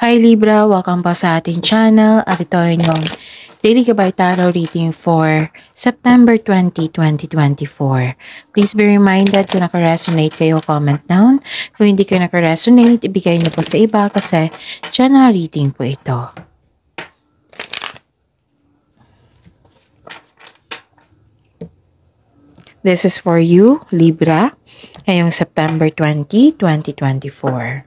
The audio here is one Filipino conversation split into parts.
Hi Libra, welcome po sa ating channel at ito ay yung Daily Gabay Tarot reading for September 20, 2024. Please be reminded kung naka-resonate kayo, comment down. Kung hindi kayo naka-resonate, ibigay niyo po sa iba kasi channel reading po ito. This is for you, Libra, ngayong September 20, 2024.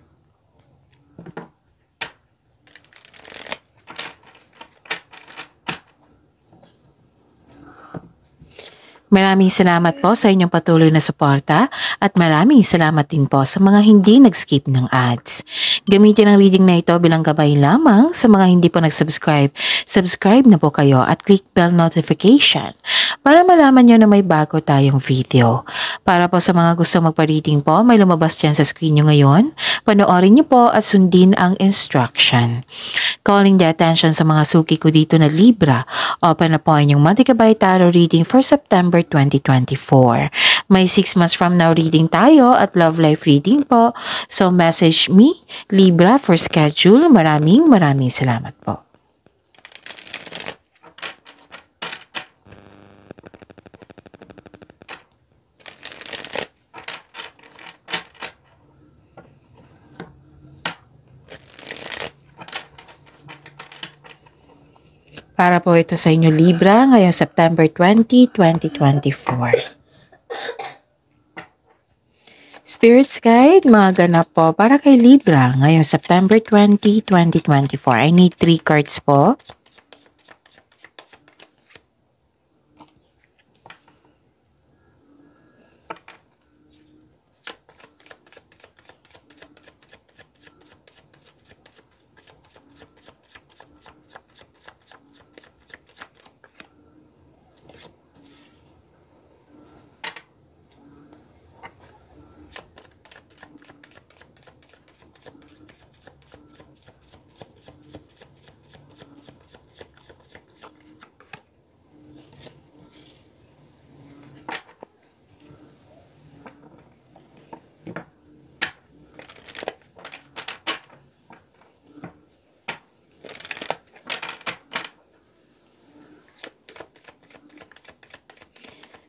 Maraming salamat po sa inyong patuloy na suporta at maraming salamat din po sa mga hindi nag-skip ng ads. Gamitin ang reading na ito bilang gabay lamang sa mga hindi po nag-subscribe. Subscribe na po kayo at click bell notification para malaman nyo na may bago tayong video. Para po sa mga gusto magpa-reading po, may lumabas dyan sa screen nyo ngayon. Panoorin nyo po at sundin ang instruction. Calling the attention sa mga suki ko dito na Libra, open na po ang inyong Monthly Gabay Tarot reading for September 2024. May 6 months from now reading tayo at love life reading po. So message me, Libra, for schedule. Maraming salamat po. Para po ito sa inyo Libra ngayong September 20, 2024. Spirits Guide, mga ganap po para kay Libra ngayong September 20, 2024. I need 3 cards po.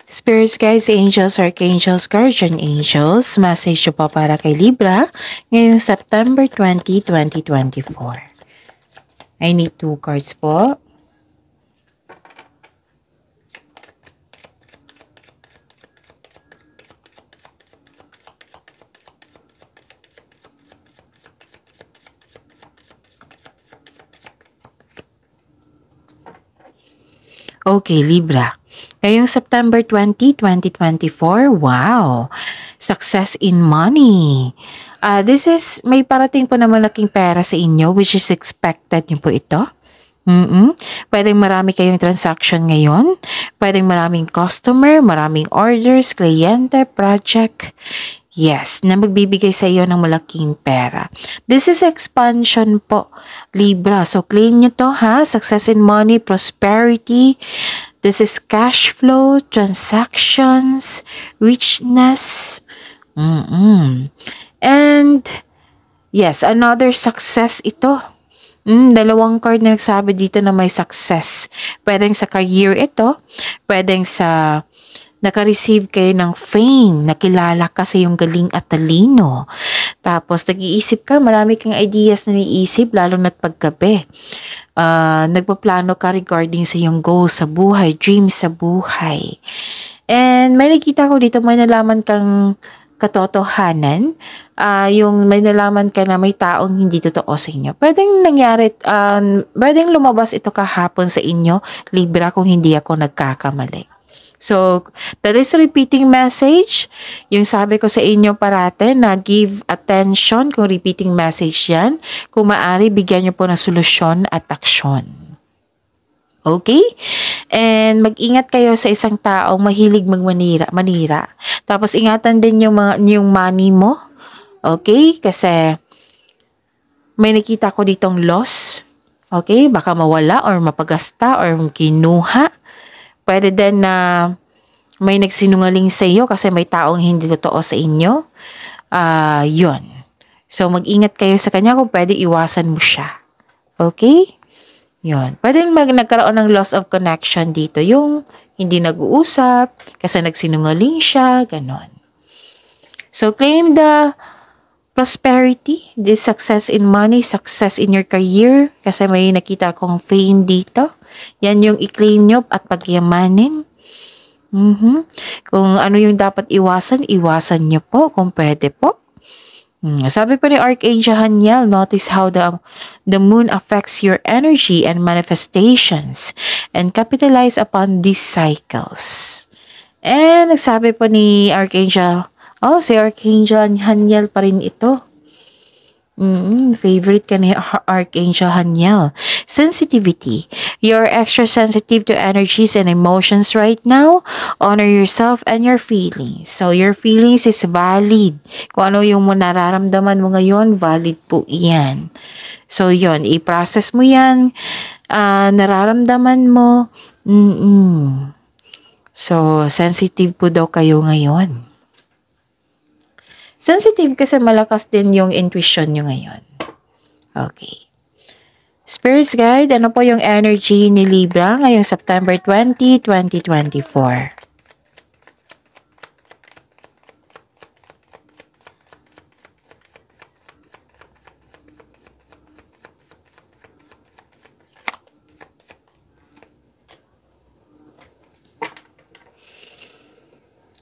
Spirits Guides, Angels, Archangels, Guardian Angels, message po para kay Libra ngayong September 20, 2024. I need 2 cards po. Okay, Libra. Ngayong September 20, 2024, wow! Success in money. This is, may parating po na malaking pera sa inyo which is expected nyo po ito. Pwedeng marami kayong transaction ngayon. Pwedeng maraming customer, maraming orders, kliyente, project. Yes, na magbibigay sa iyo ng malaking pera. This is expansion po, Libra. So, claim nyo to ha. Success in money, prosperity. This is cash flow, transactions, richness. And, yes, another success ito. Dalawang card na nagsabi dito na may success. Pwedeng sa career ito. Pwedeng sa naka-receive kayo ng fame, nakilala ka sa iyong galing at talino. Tapos, nag-iisip ka, marami kang ideas na naiisip, lalo na't paggabi. Nagpaplano ka regarding sa iyong goals sa buhay, dreams sa buhay. And may nakita ko dito, may nalaman kang katotohanan, yung may nalaman ka na may taong hindi totoo sa inyo. Pwedeng nangyari, pwedeng lumabas ito kahapon sa inyo, Libra, kung hindi ako nagkakamali. So, that is a repeating message. Yung sabi ko sa inyo parate na give attention kung repeating message yan. Kung maaari, bigyan nyo po ng solusyon at aksyon. Okay? And mag-ingat kayo sa isang taong mahilig manira. Tapos ingatan din yung money mo. Okay? Kasi may nakita ko ditong loss. Okay? Baka mawala or mapagasta or kinuha. Pwede din na may nagsinungaling sa iyo kasi may taong hindi totoo sa inyo. Yun. So, mag-ingat kayo sa kanya kung pwede iwasan mo siya. Okay? Yun. Pwede nagkaroon ng loss of connection dito. Yung hindi nag-uusap, kasi nagsinungaling siya, ganon. So, claim the prosperity, this success in money, success in your career, kasi may nakita akong fame dito. Yan yung i-claim nyo at pagyamanin. Kung ano yung dapat iwasan, iwasan nyo po kung pwede po. Sabi pa ni Archangel Haniel, notice how the moon affects your energy and manifestations and capitalize upon these cycles. And nagsabi pa ni Archangel, si Archangel Haniel pa rin ito. Favorite ka ni Archangel Haniel. Sensitivity. You're extra sensitive to energies and emotions right now. Honor yourself and your feelings. So, your feelings is valid. Kung ano yung nararamdaman mo ngayon, valid po yan. So, yun. I-process mo yan. Nararamdaman mo. So, sensitive po daw kayo ngayon. Sensitive kasi malakas din yung intuition nyo ngayon. Okay. Spirits Guide, ano po yung energy ni Libra ngayong September 20, 2024?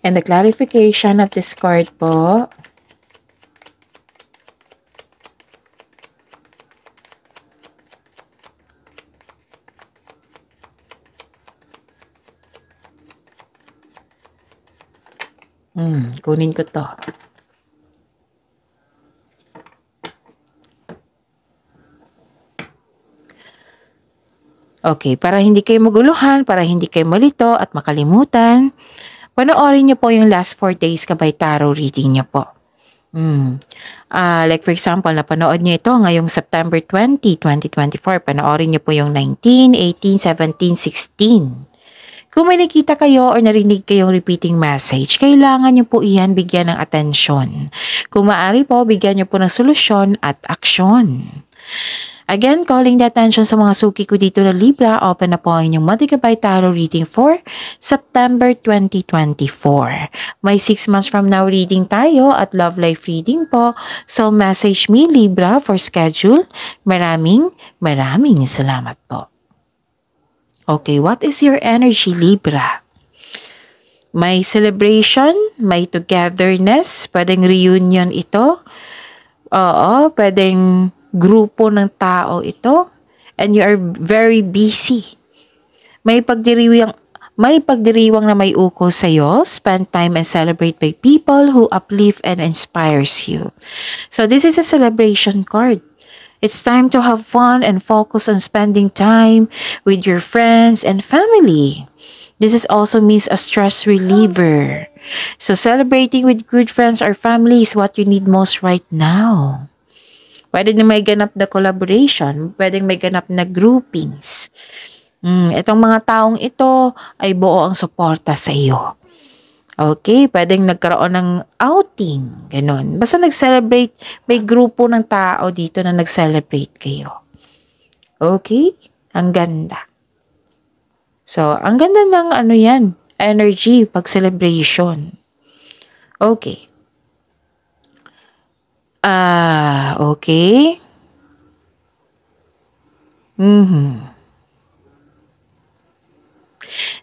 And the clarification of this card po, kunin ko to. Okay, para hindi kayo maguluhan, para hindi kayo malito at makalimutan, panoorin niyo po yung last 4 days Gabay Tarot reading niyo po. Like for example, napanood niyo ito ngayong September 20, 2024. Panoorin niyo po yung 19, 18, 17, 16. Kung may nakita kayo or narinig kayong repeating message, kailangan nyo po iyan bigyan ng atensyon. Kung maaari po, bigyan nyo po ng solusyon at aksyon. Again, calling the attention sa mga suki ko dito na Libra, open na po ang inyong Monthly Gabay Tarot reading for September 2024. May 6 months from now reading tayo at love life reading po. So message me Libra for schedule. Maraming salamat po. Okay, what is your energy, Libra? May celebration, may togetherness, pwedeng reunion ito. Pwedeng grupo ng tao ito. And you are very busy. May pagdiriwang na may ukol sa'yo. Spend time and celebrate by people who uplift and inspires you. So this is a celebration card. It's time to have fun and focus on spending time with your friends and family. This is also means a stress reliever. So celebrating with good friends or family is what you need most right now. Pwede na may ganap na collaboration, pwede may ganap na groupings. Itong mga taong ito ay buo ang suporta sa iyo. Okay, pwedeng nagkaroon ng outing, ganun. Basta nag-celebrate, may grupo ng tao dito na nag-celebrate kayo. Okay, ang ganda. So, ang ganda ng energy, pag-celebration. Okay. Okay.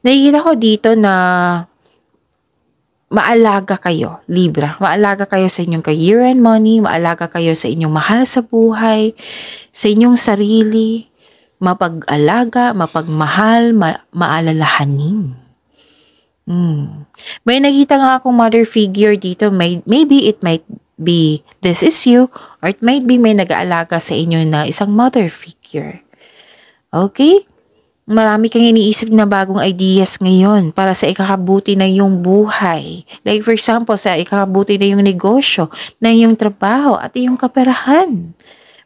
Nakikita ko dito na maalaga kayo, Libra. Maalaga kayo sa inyong career and money, maalaga kayo sa inyong mahal sa buhay, sa inyong sarili, mapag-alaga, mapagmahal, maalalahanin. May nakita nga akong mother figure dito. Maybe it might be this is you, or it might be may nag-aalaga sa inyo na isang mother figure. Okay? Marami kang iniisip na bagong ideas ngayon para sa ikakabuti na iyong buhay. Like for example, sa ikakabuti na iyong negosyo, na iyong trabaho at iyong kaperahan.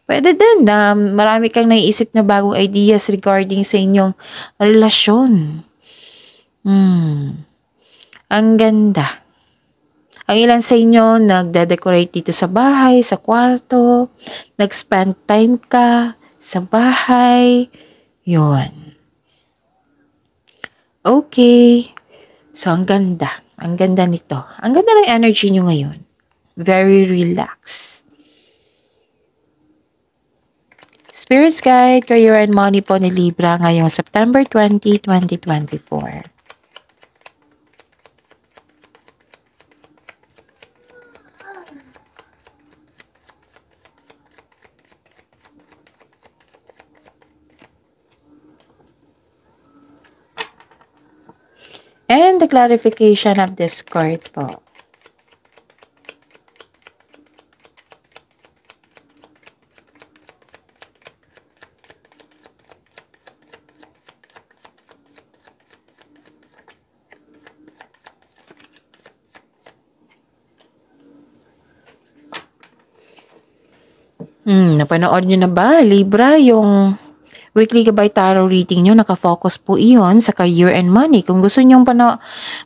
Pwede din na marami kang naiisip na bagong ideas regarding sa inyong relasyon. Ang ganda. Ang ilan sa inyo, nagde-decorate dito sa bahay, sa kwarto, nag-spend time ka sa bahay. Yun. Okay. So, ang ganda. Ang ganda nito. Ang ganda ng energy nyo ngayon. Very relaxed. Spirit's Guide, Career and Money po ni Libra ngayong September 20, 2024. And the clarification of this card po. Napanood nyo na ba, Libra, yung weekly gabay tarot reading nyo? Nakafocus po iyon sa career and money. Kung gusto nyo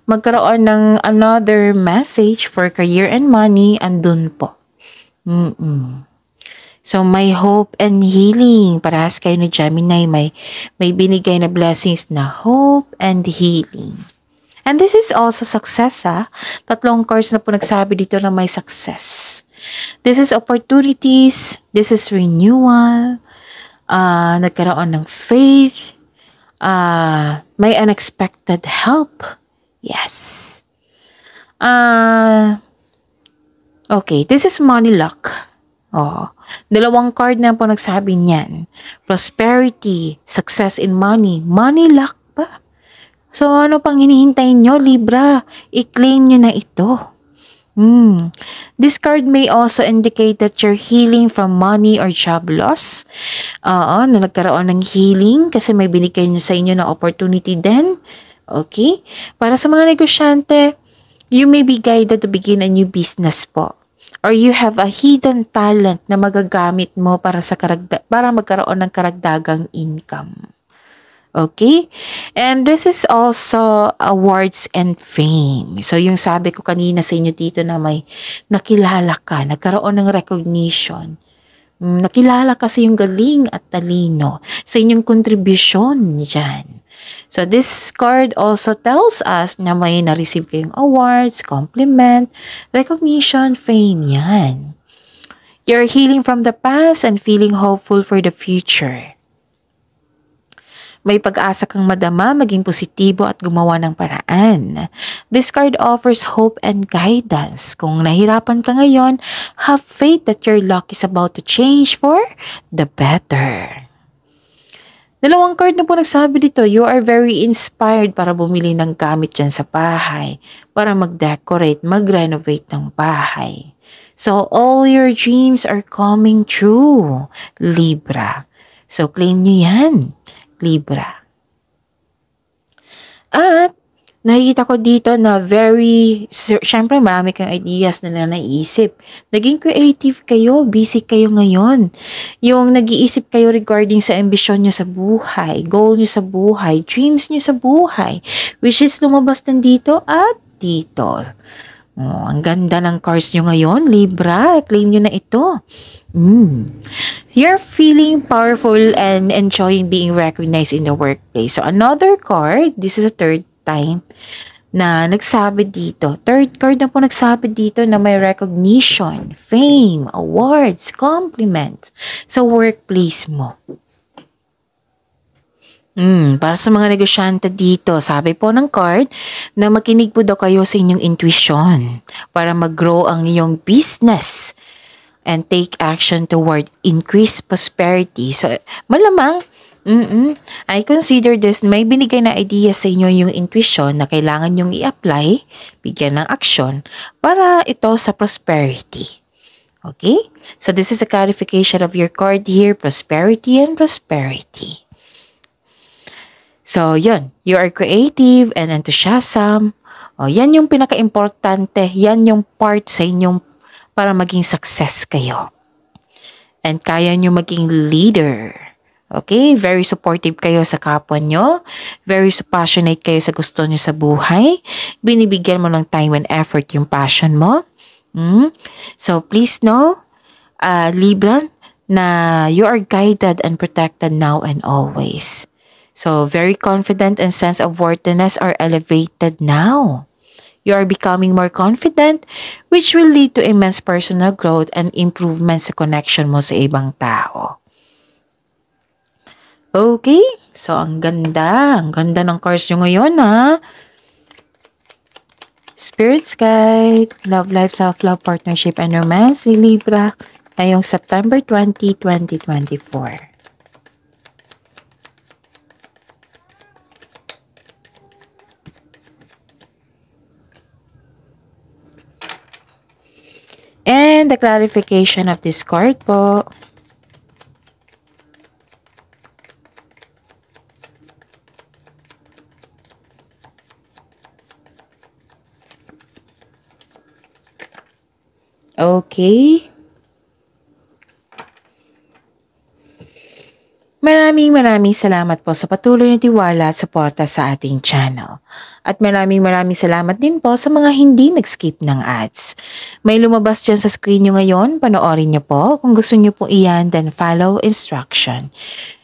magkaroon ng another message for career and money, andun po. So, may hope and healing. Parehas kayo ni Gemini, may binigay na blessings na hope and healing. And this is also success, ha? 3 cards na po nagsabi dito na may success. This is opportunities. This is renewal. Nagkaroon ng faith. May unexpected help. Yes. Okay, this is money luck. 2 card na po nagsabi niyan. Prosperity, success in money, money luck pa. So, ano pang hinihintay nyo, Libra? I-claim nyo na ito. This card may also indicate that you're healing from money or job loss. Na nagkaroon ng healing kasi may binigay nyo sa inyo na opportunity din. Okay? Para sa mga negosyante, you may be guided to begin a new business po. Or you have a hidden talent na magagamit mo para magkaroon ng karagdagang income. Okay? And this is also awards and fame. So, yung sabi ko kanina sa inyo dito na may nakilala ka, nagkaroon ng recognition. Nakilala kasi yung galing at talino sa inyong kontribusyon dyan. So, this card also tells us na may na-receive kayong awards, compliment, recognition, fame. Yan. You're healing from the past and feeling hopeful for the future. May pag-asa kang madama, maging positibo at gumawa ng paraan. This card offers hope and guidance. Kung nahirapan ka ngayon, have faith that your luck is about to change for the better. 2 card na po nagsabi dito, you are very inspired para bumili ng gamit dyan sa bahay, para mag-decorate, mag-renovate ng bahay. So, all your dreams are coming true, Libra. So, claim nyo yan, Libra. At nakikita ko dito na syempre marami kang ideas na naisip. Naging creative kayo, busy kayo ngayon. Yung nag-iisip kayo regarding sa ambisyon nyo sa buhay, goal nyo sa buhay, dreams nyo sa buhay, which is lumabas din dito at dito. Ang ganda ng cards nyo ngayon, Libra. Claim nyo na ito. You're feeling powerful and enjoying being recognized in the workplace. So, another card, this is a 3rd time na nagsabi dito. 3rd card na po nagsabi dito na may recognition, fame, awards, compliments sa workplace mo. Para sa mga negosyante dito, sabi po ng card na makinig po daw kayo sa inyong intuition para mag-grow ang inyong business and take action toward increased prosperity. So, malamang, I consider this, may binigay na idea sa inyo yung intuition na kailangan nyong i-apply, bigyan ng action, para ito sa prosperity. Okay? So, this is a clarification of your card here, prosperity and prosperity. So, yun. You are creative and enthusiasm. Yan yung pinaka-importante. Yan yung part sa inyong para maging success kayo. And kaya nyo maging leader. Okay? Very supportive kayo sa kapwa nyo. Very passionate kayo sa gusto nyo sa buhay. Binibigyan mo ng time and effort yung passion mo. So, please know, Libra, na you are guided and protected now and always. So, very confident and sense of worthiness are elevated now. You are becoming more confident, which will lead to immense personal growth and improvement sa connection mo sa ibang tao. Okay? So, ang ganda. Ang ganda ng cards nyo ngayon, ha? Spirit's Guide, Love Life, Self-Love, Partnership, and Romance, si Libra, ngayong September 20, 2024. And the clarification of this card po. Okay. Maraming salamat po sa patuloy na tiwala at suporta sa ating channel. At maraming salamat din po sa mga hindi nag-skip ng ads. May lumabas dyan sa screen nyo ngayon, panoorin nyo po. Kung gusto nyo po iyan, then follow instruction.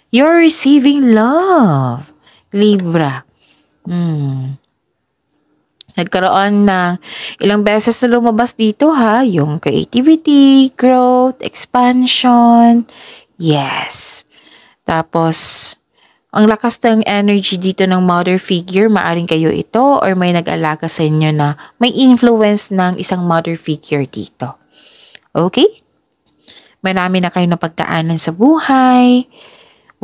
You're receiving love, Libra. Nagkaroon ng ilang beses na lumabas dito ha, yung creativity, growth, expansion. Yes. Tapos, ang lakas ng energy dito ng mother figure, maaring kayo ito or may nag-alaga sa inyo na may influence ng isang mother figure dito. Okay? Marami na kayo napagdaanan sa buhay.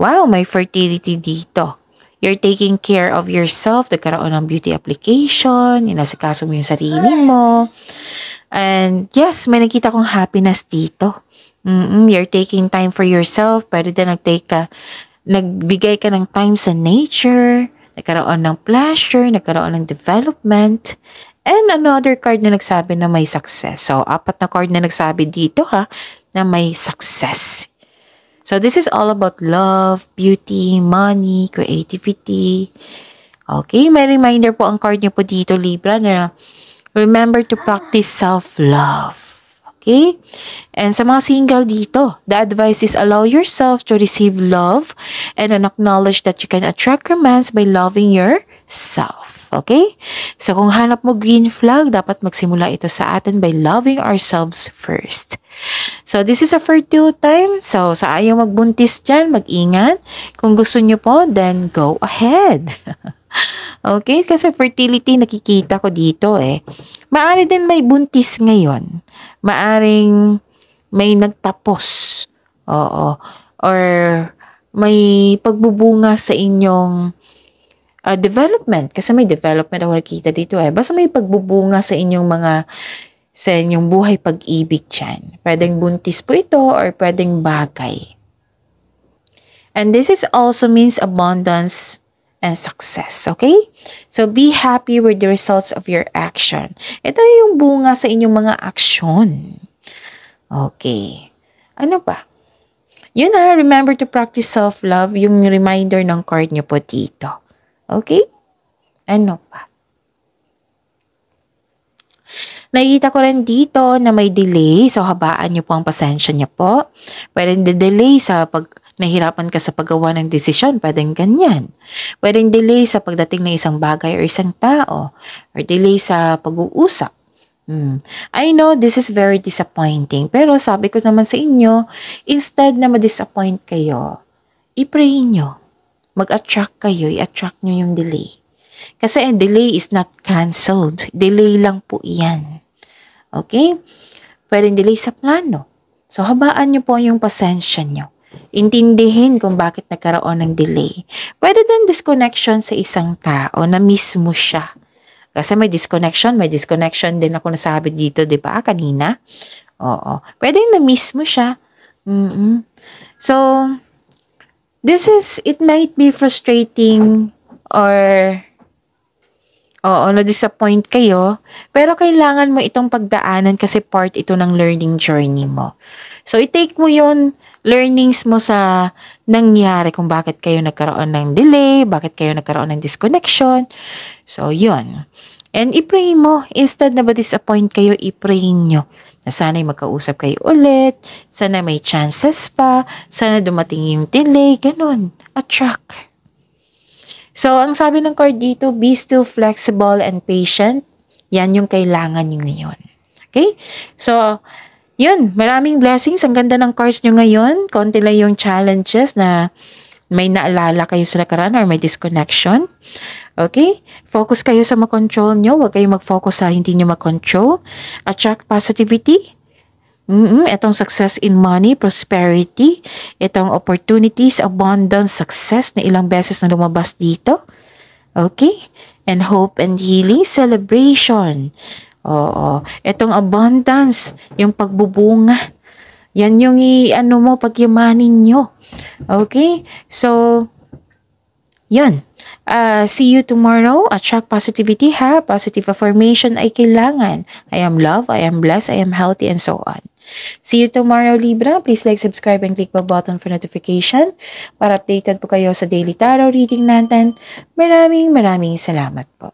Wow, may fertility dito. You're taking care of yourself, nagkaroon ng beauty application, inasikaso mo yung sarili mo. And yes, may nakita kong happiness dito. You're taking time for yourself. Pwede din nagbigay ka ng time sa nature, nagkaroon ng pleasure, nagkaroon ng development. And another card na nagsabi na may success. So, 4 na card na nagsabi dito ha, na may success. So, this is all about love, beauty, money, creativity. Okay, may reminder po ang card niyo po dito, Libra, na remember to practice self-love. Okay? And sa mga single dito, the advice is allow yourself to receive love and acknowledge that you can attract romance by loving yourself. Okay? So kung hanap mo green flag, dapat magsimula ito sa atin by loving ourselves first. So this is a fertile time. So sa ayaw magbuntis dyan, mag-ingat. Kung gusto nyo po, then go ahead. Okay? Kasi fertility nakikita ko dito eh. Maari din may buntis ngayon. Maaring may nagtapos. Oo. Or may pagbubunga sa inyong development. Kasi may development ako nakikita dito eh. Basta may pagbubunga sa inyong buhay pag-ibig dyan. Pwedeng buntis po ito or pwedeng bagay. And this is also means abundance and success, okay? So, be happy with the results of your action. Ito yung bunga sa inyong mga aksyon. Okay. Ano pa? Yun na, remember to practice self-love, yung reminder ng card nyo po dito. Okay? Ano pa? Nakikita ko rin dito na may delay, so habaan nyo po ang pasensya nyo po. Pwedeng delay sa nahirapan ka sa paggawa ng desisyon, pwedeng ganyan. Pwedeng delay sa pagdating ng isang bagay or isang tao, or delay sa pag-uusap. I know this is very disappointing, pero sabi ko naman sa inyo, instead na ma-disappoint kayo, i-pray nyo. Mag-attract kayo, i-attract nyo yung delay. Kasi ang delay is not cancelled. Delay lang po yan. Okay? Pwedeng delay sa plano. So, habaan nyo po yung pasensya nyo. Intindihin kung bakit nagkaroon ng delay. Pwede din disconnection sa isang tao na mismo siya. Kasi may disconnection din ako nasabi dito, di ba, kanina? Oo. Pwede na mismo siya. So, it might be frustrating or na-disappoint kayo, pero kailangan mo itong pagdaanan kasi part ito ng learning journey mo. So, i-take mo yun, learnings mo sa nangyari kung bakit kayo nagkaroon ng delay, bakit kayo nagkaroon ng disconnection. So, yun. And i-pray mo. Instead na ba-disappoint kayo, i-pray nyo. Na sana'y magkausap kayo ulit, sana may chances pa, sana dumating yung delay, ganun. Attract. So, ang sabi ng card dito, be still flexible and patient. Yan yung kailangan nyo ngayon. Okay? So, yun. Maraming blessings. Ang ganda ng cards nyo ngayon. Konti lang yung challenges na may naalala kayo sa nakaraan or may disconnection. Okay? Focus kayo sa makontrol nyo. Huwag kayo mag-focus sa hindi nyo makontrol. Attract positivity. Itong success in money, prosperity. Itong opportunities, abundance, success na ilang beses na lumabas dito. Okay? And hope and healing, celebration. Oo. Itong abundance, yung pagbubunga. Yan yung pagyamanin nyo. Okay? So, yun. See you tomorrow. Attract positivity ha. Positive affirmation ay kailangan. I am loved, I am blessed, I am healthy, and so on. See you tomorrow, Libra. Please like, subscribe, and click the button for notification para updated po kayo sa daily tarot reading natin. Maraming salamat po.